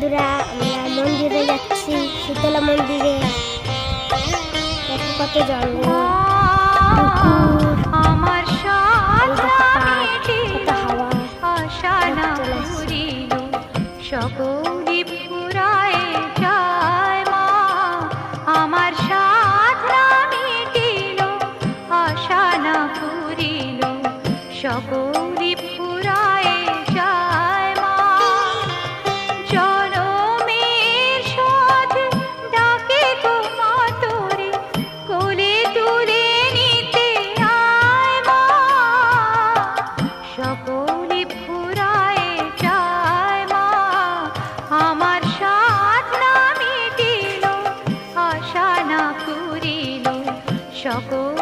বন্ধুরা, আমরা মন্দিরে যাচ্ছি, শীতলা মন্দিরে। কত জঙ্গল, আমার সকলি ফুরায় যায় মা, আমার সাধনা মিটিল, আশা না ফুরিল, সকলি ফুরায় যায় মা। জনমের শোধ ডাকে গো মা তোরে, কোলে তুলে নিতে আয় মা, সকলি ফুরায় যায় মা, আমার সাধনা মিটিল, আশা না ফুরিল, সকল